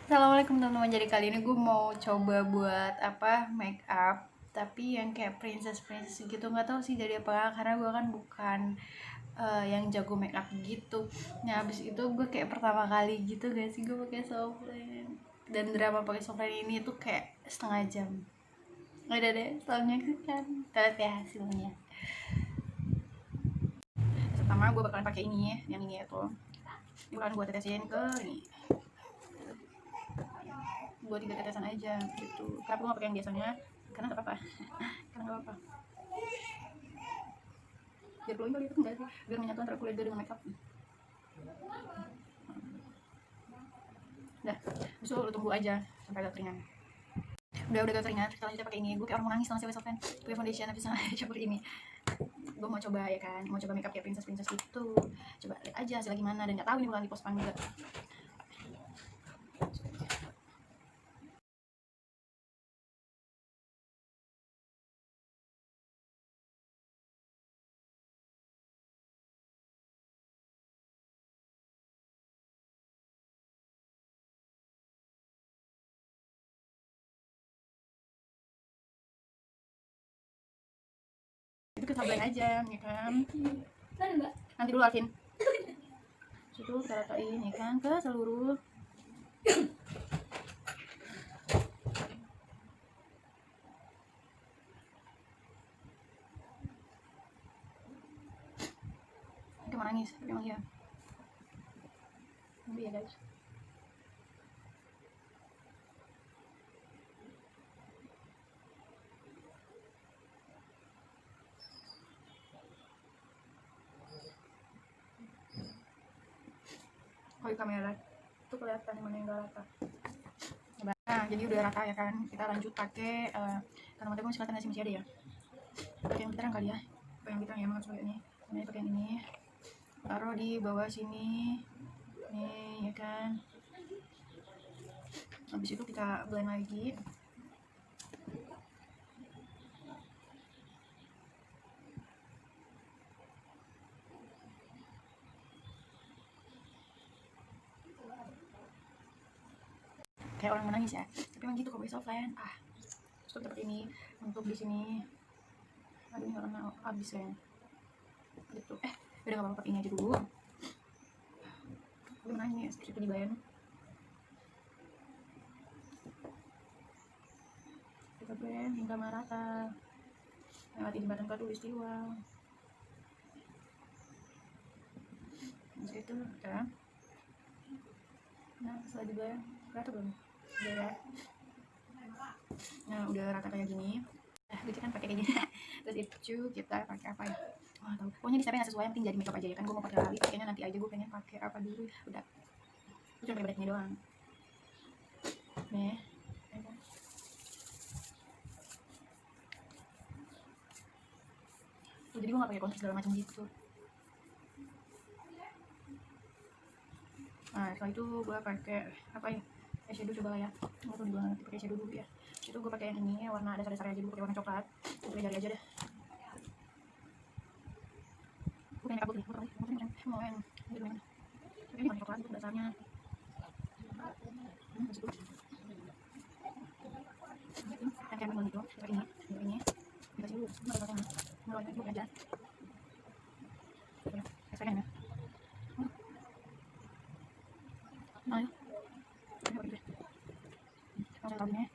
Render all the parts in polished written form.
Assalamualaikum teman-teman. Jadi kali ini gue mau coba buat make up, tapi yang kayak princess gitu. Nggak tahu sih jadi apa, karena gue kan bukan yang jago make up gitu. Nah habis itu gue kayak pertama kali gitu gak sih gue pakai softline, dan drama pakai softline ini tuh kayak setengah jam. Udah deh, selalu menyaksikan. Kita lihat ya hasilnya. Pertama gue bakalan pakai ini ya, yang ini itu. Ini bakalan gue tetesin ke ini. Gue 3 tetesan aja gitu. Kenapa gue gak pakai yang biasanya? Karena gak apa-apa. Karena gak apa-apa. Biar glowing kali itu enggak sih? Biar menyatu antara kulit gue dengan makeup. Udah, besok lu tunggu aja sampai agak keringan. Udah agak keringan, setelah kita pakai ini. Gue kayak orang mau nangis langsung softline. Pakai foundation habis coba ini. Gue mau coba ya kan, mau coba makeup kayak princess gitu. Coba lihat aja hasilnya gimana, dan gak tahu ini bukan di post pang juga. Itu kita blend aja ya kan. Nanti dulu Alvin. Situ kita ratain ya kan ke seluruh. Kita mau nangis, tapi emang iya. Tapi ya guys. Kalau di kamera tuh kelihatan mana yang gak rata. Nah, jadi udah rata ya kan. Kita lanjut pakai karena mata gue masih kelihatan masih ada ya. Pakai yang terang kali ya. Pakai yang terang ya, maksud ini. Ini pakai yang ini. Taruh di bawah sini. Nih ya kan. Habis itu kita blend lagi. Kayak orang menangis ya, tapi emang gitu kok pakai softline. Terus kita pakai ini untuk di sini. Aduh, ini karena habis ya gitu. Udah gak apa-apa, pakai ini aja dulu. Gue menangis, terus itu di blend. Kita blend hingga merata, melewati jembatan Katulistiwa. Terus itu kita, nah setelah di blend rata belum? Udah ya. Nah udah rata kayak gini. Nah kita kan pakai kayak gini. Terus itu kita pakai apa ya? Wah tahu. Pokoknya di yang sesuai, yang penting jadi makeup aja ya kan. Gue mau pakai lali, pakainya nanti aja. Gue pengen pakai apa dulu? Udah. Gue cuma pakai bedak ini doang. Nih. Jadi gue gak pakai contour segala macam gitu. Nah setelah itu gue pakai apa ya? Eyeshadow coba lah ya. Gue tuh juga nanti pakai eyeshadow dulu ya. Itu gue pakai yang ini warna dasar-dasar aja dulu, pakai warna coklat. Gue pakai jari aja deh. Gue pengen kabut nih, mau yang ini warna coklat untuk dasarnya. Yang kayak gitu, pakai ini dikasih dulu, ngeluarin dulu aja. Ekstrakan ya. Nah, langsung tahu ini.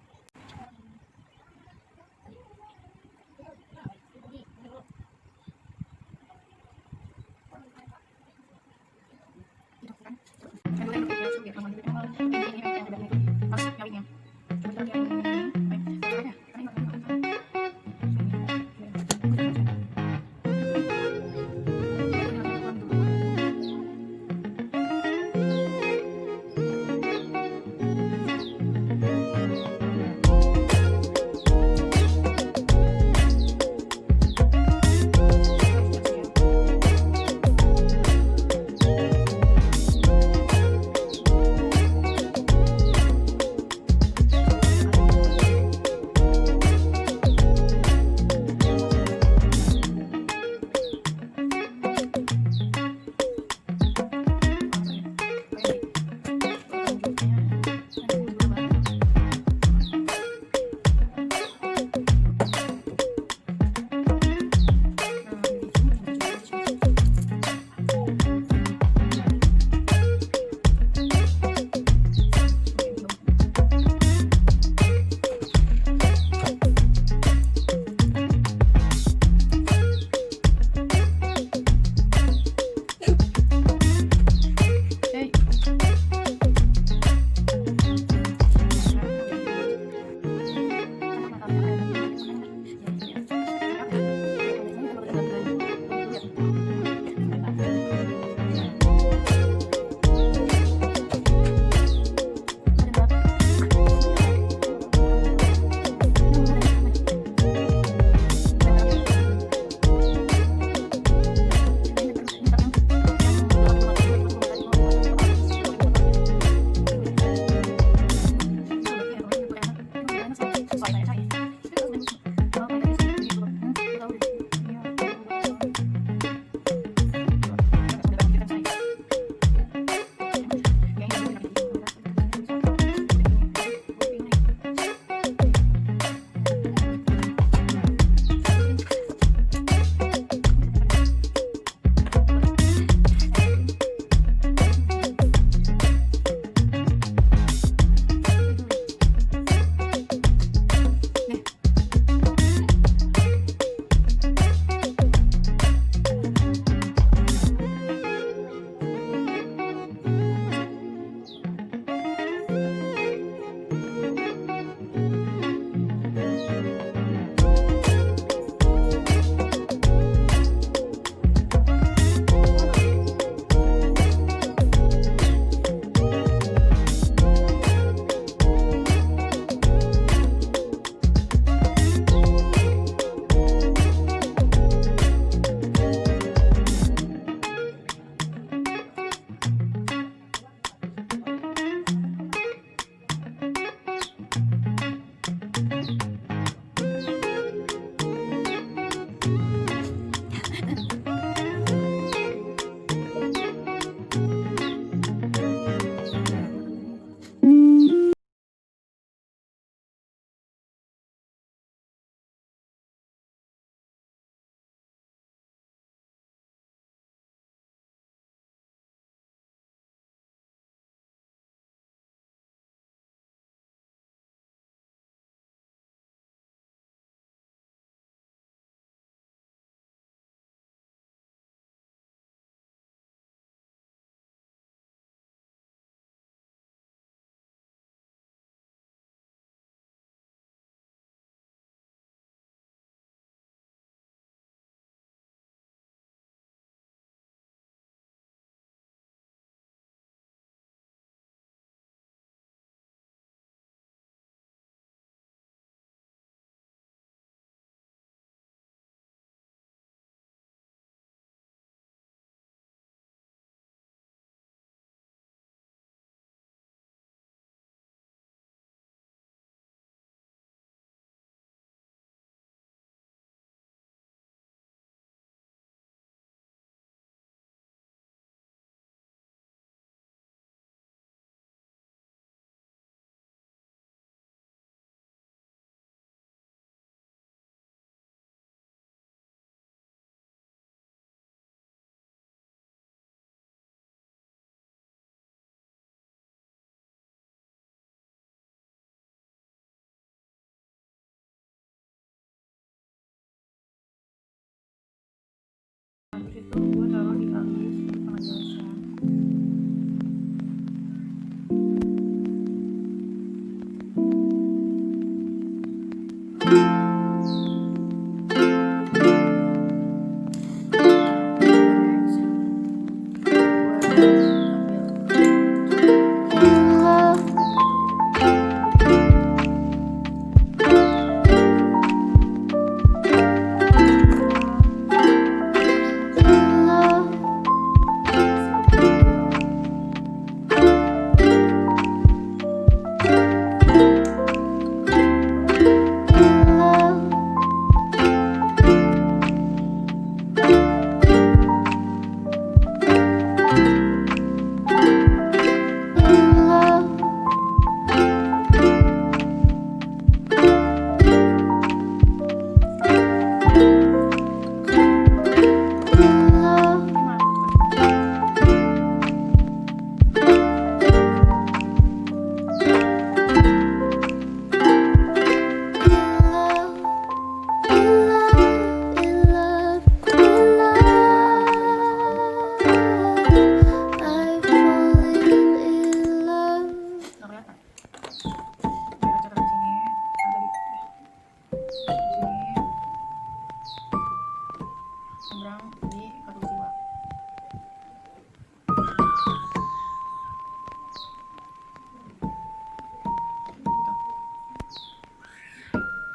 Seberang di Katulistiwa.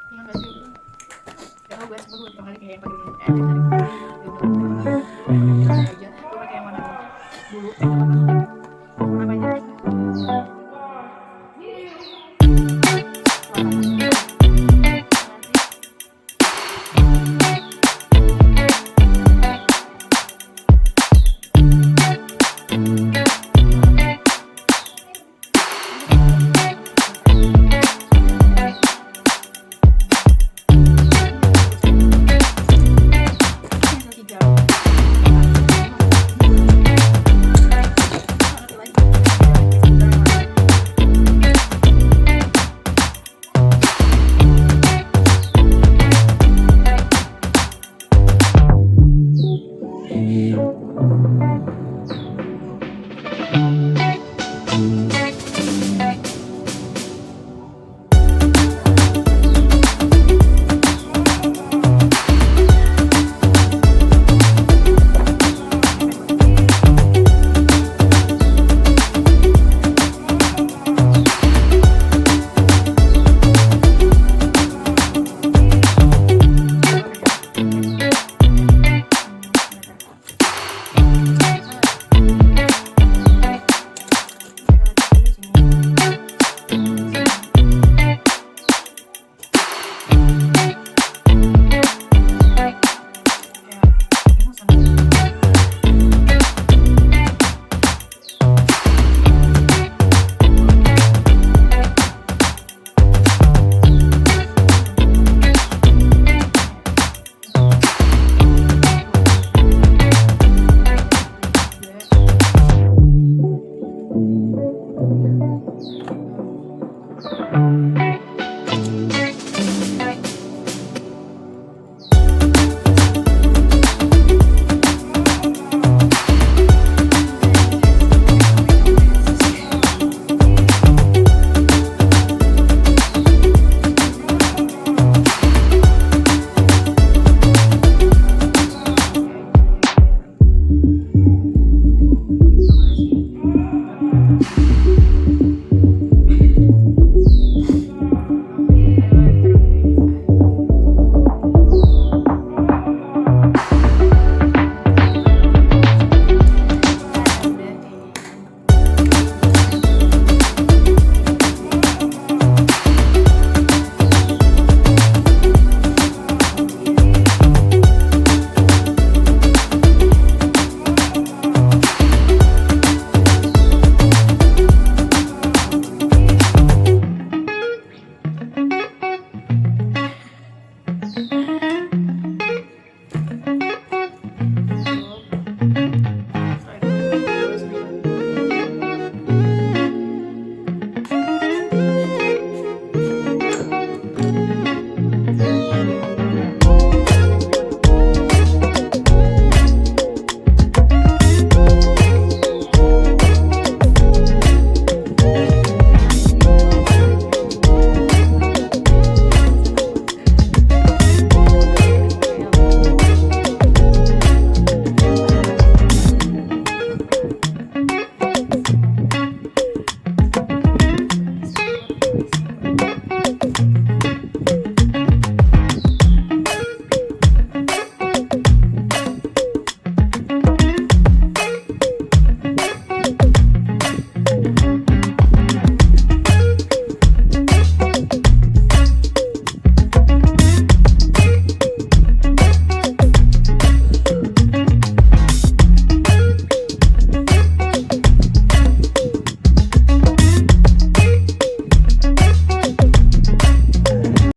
Iya nggak sih? Ya gue sebut gue pertama kali kayak yang pakai aja. Gue pakai yang mana dulu? Apa aja?